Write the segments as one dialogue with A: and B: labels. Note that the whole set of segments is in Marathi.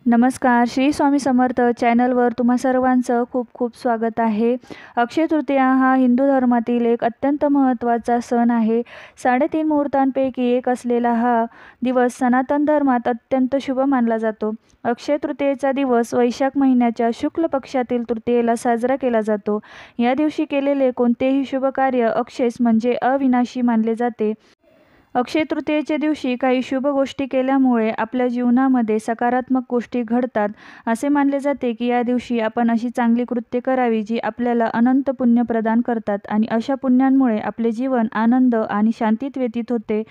A: नमस्कार. श्री स्वामी समर्थ चॅनलवर तुम्हा सर्वांचं खूप खूप स्वागत आहे. अक्षय तृतीया हा हिंदू धर्मातील एक अत्यंत महत्त्वाचा सण आहे. 3.5 मुहूर्तांपैकी एक असलेला हा दिवस सनातन धर्मात अत्यंत शुभ मानला जातो. अक्षय तृतीयेचा दिवस वैशाख महिन्याच्या शुक्ल पक्षातील तृतीयेला साजरा केला जातो. या दिवशी केलेले कोणतेही शुभ कार्य अक्षयस म्हणजे अविनाशी मानले जाते. अक्षय तृतीयेच्या दिवशी काही शुभ गोष्टी केल्यामुळे आपल्या जीवनामध्ये सकारात्मक गोष्टी घडतात. असे मानले जाते की या दिवशी आपण अशी चांगली कृत्ये करावी जी आपल्याला अनंत पुण्य प्रदान करतात आणि अशा पुण्यांमुळे आपले जीवन आनंद आणि शांतीत व्यतीत होते.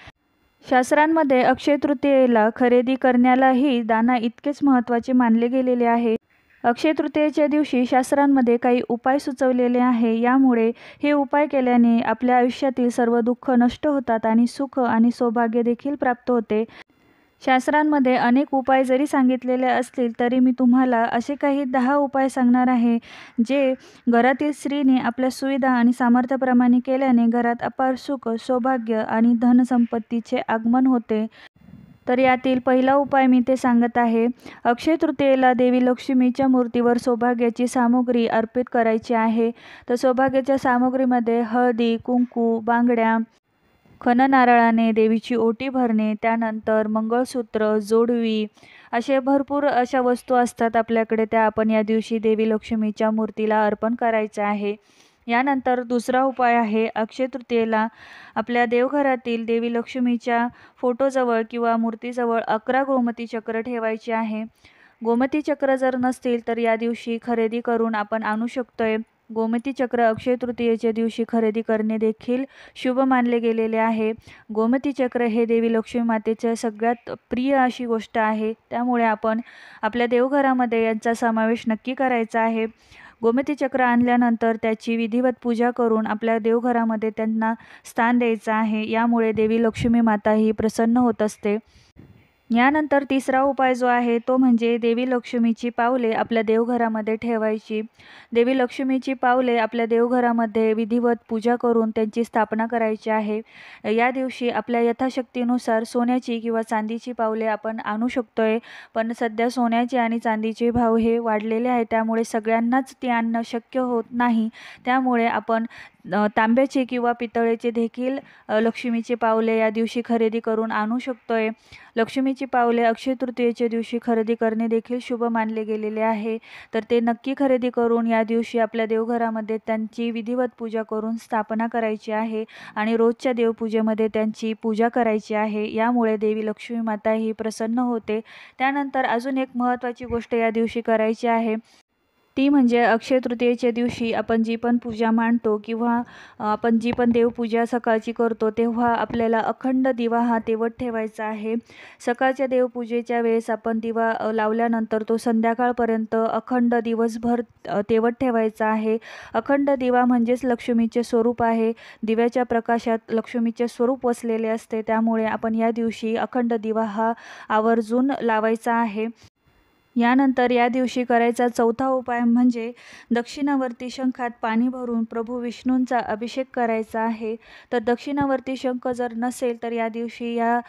A: शास्त्रांमध्ये अक्षय तृतीयेला खरेदी करण्यालाही दाना इतकेच महत्त्वाचे मानले गेलेले आहे. अक्षय तृतीयेच्या दिवशी शास्त्रांमध्ये काही उपाय सुचवलेले आहे. यामुळे हे उपाय केल्याने आपल्या आयुष्यातील सर्व दुःख नष्ट होतात आणि सुख आणि सौभाग्य देखील प्राप्त होते. शास्त्रांमध्ये अनेक उपाय जरी सांगितलेले असतील तरी मी तुम्हाला असे काही 10 उपाय सांगणार आहे जे घरातील स्त्रीने आपल्या सुविधा आणि सामर्थ्याप्रमाणे केल्याने घरात अपार सुख, सौभाग्य आणि धनसंपत्तीचे आगमन होते. तर यातील पहिला उपाय मी ते सांगत आहे. अक्षय तृतीयेला देवी लक्ष्मीच्या मूर्तीवर सौभाग्याची सामुग्री अर्पित करायची आहे. तर सौभाग्याच्या सामुग्रीमध्ये हळदी, कुंकू, बांगड्या, खणनारळाने देवीची ओटी भरणे, त्यानंतर मंगळसूत्र, जोडवी असे भरपूर अशा वस्तू असतात आपल्याकडे, त्या आपण या दिवशी देवी लक्ष्मीच्या मूर्तीला अर्पण करायच्या आहे. यानंतर दुसरा उपाय आहे, अक्षय तृतीयेला आपल्या देवघरातील देवी लक्ष्मीच्या फोटोजवळ किंवा मूर्तीजवळ 11 गोमती चक्र ठेवायची आहे. गोमती चक्र जर नसतील तर या दिवशी खरेदी करून आपण आणू शकतोय. गोमती चक्र अक्षय तृतीयेच्या दिवशी खरेदी करणे देखील शुभ मानले गेलेले आहे. गोमती चक्र हे देवी लक्ष्मी मातेच्या सगळ्यात प्रिय अशी गोष्ट आहे. त्यामुळे आपण आपल्या देवघरामध्ये यांचा समावेश नक्की करायचा आहे. गोमती चक्र आणल्यानंतर त्याची विधिवत पूजा करून आपल्या देवघरामध्ये त्यांना स्थान द्यायचं आहे. यामुळे देवी लक्ष्मी माता ही प्रसन्न होत असते. यानंतर तिसरा उपाय जो आहे तो म्हणजे देवी लक्ष्मीची पावले आपल्या देवघरामध्ये ठेवायची. देवी लक्ष्मीची पावले आपल्या देवघरामध्ये विधिवत पूजा करून त्यांची स्थापना करायची आहे. या दिवशी आपल्या यथाशक्तीनुसार सोन्याची किंवा चांदीची पावले आपण आणू शकतोय. पण सध्या सोन्याचे आणि चांदीचे भाव हे वाढलेले आहेत, त्यामुळे सगळ्यांनाच ते आणणं शक्य होत नाही. त्यामुळे आपण तांब्याचे किंवा पितळेचे देखील लक्ष्मीचे पावले या दिवशी खरेदी करून आणू शकतोय. लक्ष्मीची पावले अक्षय तृतीयेच्या दिवशी खरेदी करणे देखील शुभ मानले गेलेले आहे. तर ते नक्की खरेदी करून या दिवशी आपल्या देवघरामध्ये त्यांची विधिवत पूजा करून स्थापना करायची आहे आणि रोजच्या देवपूजेमध्ये त्यांची पूजा करायची आहे. यामुळे देवी लक्ष्मी माता ही प्रसन्न होते. त्यानंतर अजून एक महत्त्वाची गोष्ट या दिवशी करायची आहे, ती म्हणजे अक्षय तृतीयेच्या दिवशी आपण जी पण पूजा मांडतो किंवा आपण जी पण देवपूजा सकाळची करतो तेव्हा आपल्याला अखंड दिवा हा तेवत ठेवायचा आहे. सकाळच्या देवपूजेच्या वेळेस आपण दिवा लावल्यानंतर तो संध्याकाळपर्यंत अखंड दिवसभर तेवत ठेवायचा आहे. अखंड दिवा म्हणजेच लक्ष्मीचे स्वरूप आहे. दिव्याच्या प्रकाशात लक्ष्मीचे स्वरूप वसलेले असते. त्यामुळे आपण या दिवशी अखंड दिवा हा आवर्जून लावायचा आहे. यानंतर या दिवशी करायचा चौथा उपाय म्हणजे दक्षिणावर्ती शंखात पाणी भरून प्रभू विष्णूंचा अभिषेक करायचा आहे. तर दक्षिणावर्ती शंख जर नसेल तर या दिवशी या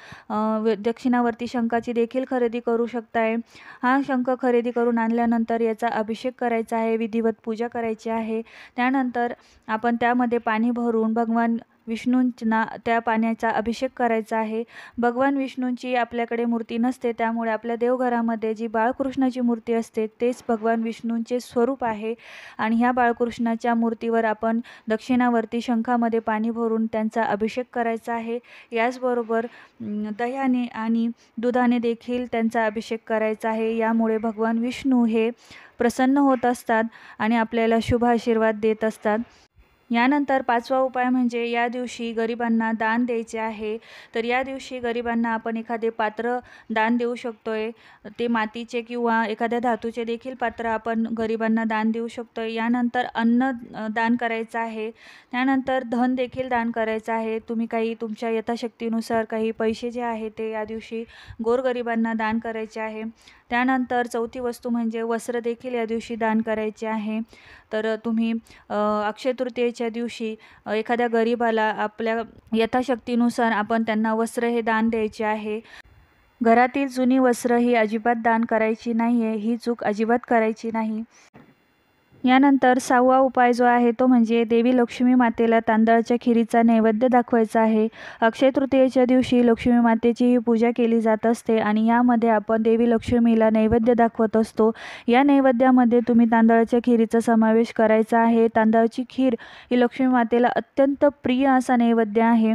A: दक्षिणावर्ती शंखाची देखील खरेदी करू शकताय. हा शंख खरेदी करून आणल्यानंतर याचा अभिषेक करायचा आहे, विधिवत पूजा करायची आहे. त्यानंतर आपण त्यामध्ये पाणी भरून भगवान विष्णूंना त्या पाण्याचा अभिषेक करायचा आहे. भगवान विष्णूंची आपल्याकडे मूर्ती नसते, त्यामुळे आपल्या देवघरामध्ये जी बाळकृष्णाची मूर्ती असते तेच भगवान विष्णूंचे स्वरूप आहे आणि ह्या बाळकृष्णाच्या मूर्तीवर आपण दक्षिणावर्ती शंखामध्ये पाणी भरून त्यांचा अभिषेक करायचा आहे. याचबरोबर दह्याने आणि दुधाने देखील त्यांचा अभिषेक करायचा आहे. यामुळे भगवान विष्णू हे प्रसन्न होत असतात आणि आपल्याला शुभ आशीर्वाद देत असतात. यानंतर पाचवा उपाय म्हणजे या दिवशी गरिबांना दान द्यायचे आहे. तर या दिवशी गरिबांना आपण एखादे पात्र दान देऊ शकतोय. ते मातीचे किंवा एखाद्या धातूचे देखील पात्र आपण गरिबांना दान देऊ शकतोय. यानंतर अन्न दान करायचं आहे. त्यानंतर धन देखील दान करायचं आहे. तुम्ही काही तुमच्या यथाशक्तीनुसार काही पैसे जे आहे ते या दिवशी गोरगरिबांना दान करायचे आहे. त्यानंतर चौथी वस्तू म्हणजे वस्त्र देखील या दिवशी दान करायचे आहे. तर तुम्ही अक्षय तृतीयेच्या दिवशी एखाद्या गरीबाला आपल्या यथाशक्तीनुसार आपण त्यांना वस्त्र हे दान द्यायचे आहे. घरातील जुनी वस्त्र ही अजिबात दान करायची नाही आहे, ही चूक अजिबात करायची नाही. यानंतर 6वा उपाय जो आहे तो म्हणजे देवी लक्ष्मी मातेला तांदळाच्या खिरीचा नैवेद्य दाखवायचा आहे. अक्षय तृतीयेच्या दिवशी लक्ष्मी मातेची ही पूजा केली जात असते आणि यामध्ये आपण देवी लक्ष्मीला नैवेद्य दाखवत असतो. या नैवेद्यामध्ये तुम्ही तांदळाच्या खिरीचा समावेश करायचा आहे. तांदळाची खीर ही लक्ष्मी मातेला अत्यंत प्रिय असा नैवेद्य आहे.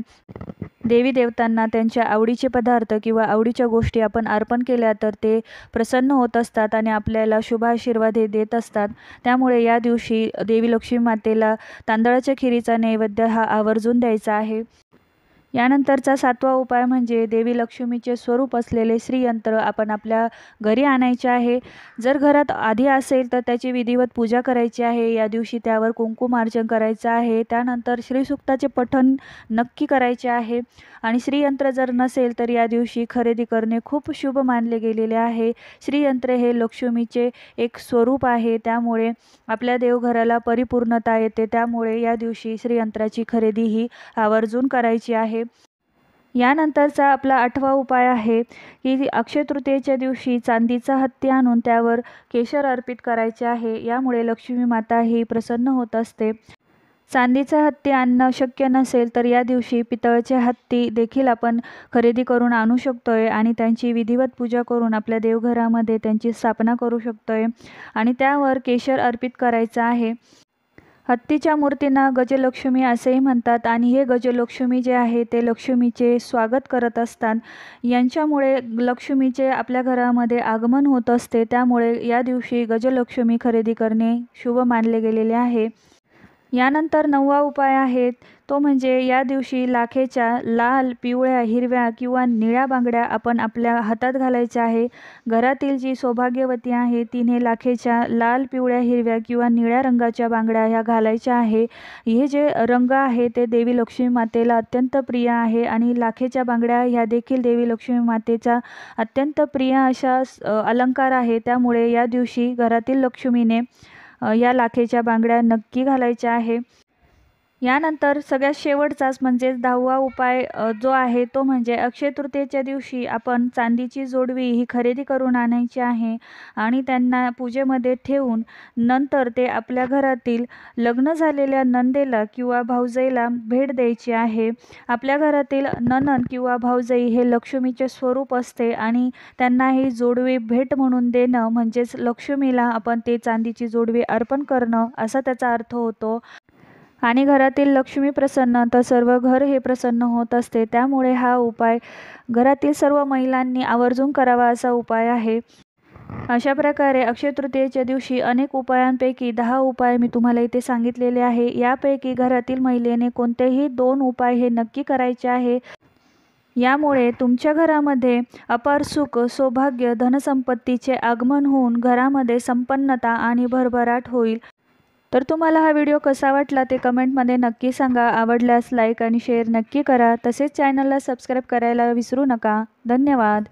A: देवी देवतांना त्यांच्या आवडीचे पदार्थ किंवा आवडीच्या गोष्टी आपण अर्पण केल्या तर ते प्रसन्न होत असतात आणि आपल्याला शुभ आशीर्वाद हे देत असतात. त्यामुळे या दिवशी देवी लक्ष्मी मातेला तांदळाच्या खिरीचा नैवेद्य हा आवर्जून द्यायचा आहे. यानंतरचा 7वा उपाय म्हणजे देवी लक्ष्मीचे स्वरूप असलेले श्रीयंत्र आपण आपल्या घरी आणायचे आहे. जर घरात आधी असेल तर त्याची विधिवत पूजा करायची आहे. या दिवशी त्यावर कुंकुमार्चन करायचं आहे. त्यानंतर श्रीसूक्ताचे पठण नक्की करायचे आहे आणि श्रीयंत्र जर नसेल तर या दिवशी खरेदी करणे खूप शुभ मानले गेलेले आहे. श्रीयंत्र हे लक्ष्मीचे एक स्वरूप आहे, त्यामुळे आपल्या देवघराला परिपूर्णता येते. त्यामुळे या दिवशी श्रीयंत्राची खरेदी ही आवर्जून करायची आहे. यानंतरचा आपला 8वा उपाय आहे की अक्षय तृतीयेच्या दिवशी चांदीचा हत्ती आणून त्यावर केशर अर्पित करायचे आहे. यामुळे लक्ष्मी माता ही प्रसन्न होत असते. चांदीचा हत्ती आणणं शक्य नसेल तर या दिवशी पितळचे हत्ती देखील आपण खरेदी करून आणू शकतोय आणि त्यांची विधिवत पूजा करून आपल्या देवघरामध्ये त्यांची स्थापना करू शकतोय आणि त्यावर केशर अर्पित करायचं आहे. हत्तीच्या मूर्तींना गजलक्ष्मी असेही म्हणतात आणि हे गजलक्ष्मी जे आहे ते लक्ष्मीचे स्वागत करत असतात. यांच्यामुळे लक्ष्मीचे आपल्या घरामध्ये आगमन होत असते. त्यामुळे या दिवशी गजलक्ष्मी खरेदी करणे शुभ मानले गेलेले आहे. यानंतर 9वा उपाय आहे तो म्हणजे या दिवशी लाखेच्या लाल, पिवळ्या, हिरव्या किंवा निळ्या बांगड्या आपण आपल्या हातात घालायच्या आहे. घरातील जी सौभाग्यवती आहे तिने लाखेच्या लाल, पिवळ्या, हिरव्या किंवा निळ्या रंगाच्या बांगड्या ह्या घालायच्या आहे. हे जे रंग आहे ते देवी लक्ष्मी मातेला अत्यंत प्रिय आहे आणि लाखेच्या बांगड्या ह्या देखील देवी लक्ष्मी मातेचा अत्यंत प्रिय अशा अलंकार आहे. त्यामुळे या दिवशी घरातील लक्ष्मीने या लाखेच्या बांगड्या नक्की घालायच्या आहे. यानंतर सगळ्यात शेवटचाच म्हणजे 10वा उपाय जो आहे तो म्हणजे अक्षय तृतीयेच्या दिवशी आपण चांदीची जोडवी ही खरेदी करून आणायची आहे आणि त्यांना पूजेमध्ये ठेवून नंतर ते आपल्या घरातील लग्न झालेल्या नंदेला किंवा भाऊजाईला भेट द्यायची आहे. आपल्या घरातील नणंद किंवा भाऊजाई हे लक्ष्मीचे स्वरूप असते आणि त्यांना ही जोडवी भेट म्हणून देणं म्हणजेच लक्ष्मीला आपण ते चांदीची जोडवी अर्पण करणं असा त्याचा अर्थ होतो. आणि घरातील लक्ष्मी प्रसन्न तर सर्व घर हे प्रसन्न होत असते. त्यामुळे हा उपाय घरातील सर्व महिलांनी आवर्जून करावा असा उपाय आहे. अशा प्रकारे अक्षय तृतीयेच्या दिवशी अनेक उपायांपैकी 10 उपाय मी तुम्हाला इथे सांगितलेले आहे. यापैकी घरातील महिलेने कोणतेही 2 उपाय हे नक्की करायचे आहे. यामुळे तुमच्या घरामध्ये अपार सुख, सौभाग्य, धनसंपत्तीचे आगमन होऊन घरामध्ये संपन्नता आणि भरभराट होईल. तर तुम्हाला हा व्हिडिओ कसा वाटला ते कमेंटमध्ये नक्की सांगा. आवडल्यास लाईक आणि शेअर नक्की करा. तसेच चॅनलला सबस्क्राईब करायला विसरू नका. धन्यवाद.